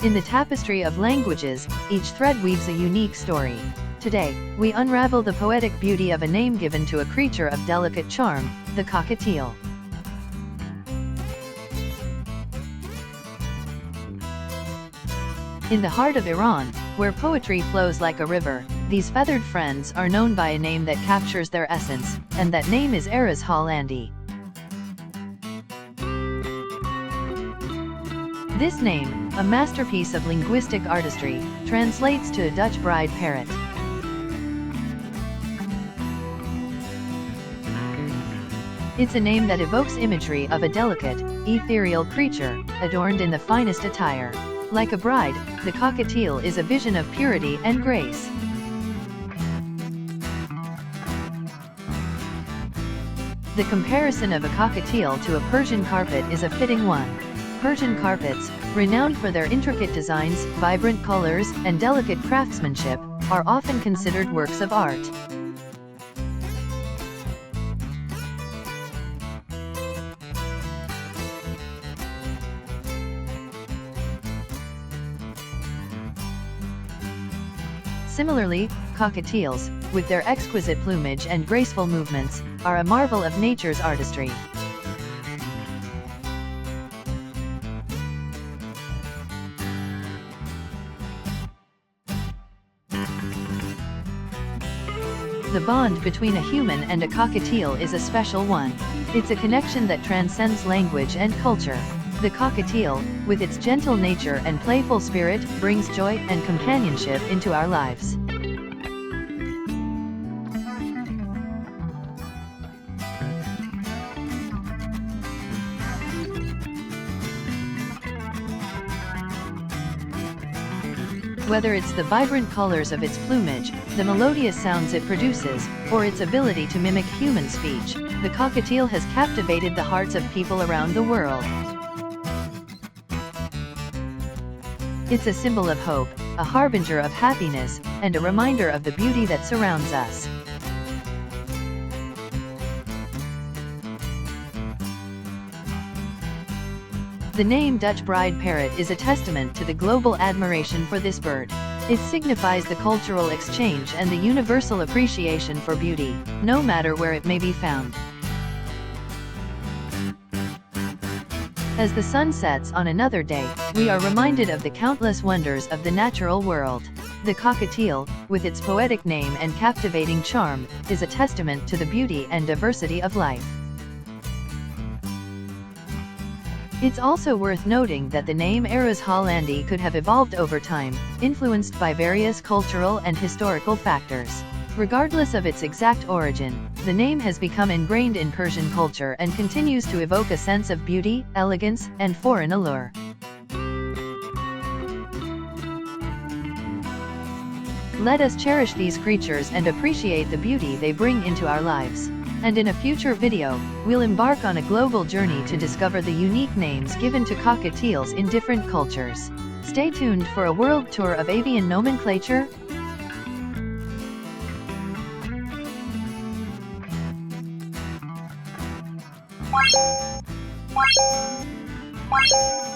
In the tapestry of languages, each thread weaves a unique story. Today, we unravel the poetic beauty of a name given to a creature of delicate charm, the cockatiel. In the heart of Iran, where poetry flows like a river, these feathered friends are known by a name that captures their essence, and that name is arūs-e. This name, a masterpiece of linguistic artistry, translates to a Dutch bride parrot. It's a name that evokes imagery of a delicate, ethereal creature, adorned in the finest attire. Like a bride, the cockatiel is a vision of purity and grace. The comparison of a cockatiel to a Persian carpet is a fitting one. Persian carpets, renowned for their intricate designs, vibrant colors, and delicate craftsmanship, are often considered works of art. Similarly, cockatiels, with their exquisite plumage and graceful movements, are a marvel of nature's artistry. The bond between a human and a cockatiel is a special one. It's a connection that transcends language and culture. The cockatiel, with its gentle nature and playful spirit, brings joy and companionship into our lives. Whether it's the vibrant colors of its plumage, the melodious sounds it produces, or its ability to mimic human speech, the cockatiel has captivated the hearts of people around the world. It's a symbol of hope, a harbinger of happiness, and a reminder of the beauty that surrounds us. The name Dutch bride parrot is a testament to the global admiration for this bird. It signifies the cultural exchange and the universal appreciation for beauty, no matter where it may be found. As the sun sets on another day, we are reminded of the countless wonders of the natural world. The cockatiel, with its poetic name and captivating charm, is a testament to the beauty and diversity of life. It's also worth noting that the name arūs-e could have evolved over time, influenced by various cultural and historical factors. Regardless of its exact origin, the name has become ingrained in Persian culture and continues to evoke a sense of beauty, elegance, and foreign allure. Let us cherish these creatures and appreciate the beauty they bring into our lives. And in a future video, we'll embark on a global journey to discover the unique names given to cockatiels in different cultures. Stay tuned for a world tour of avian nomenclature. What?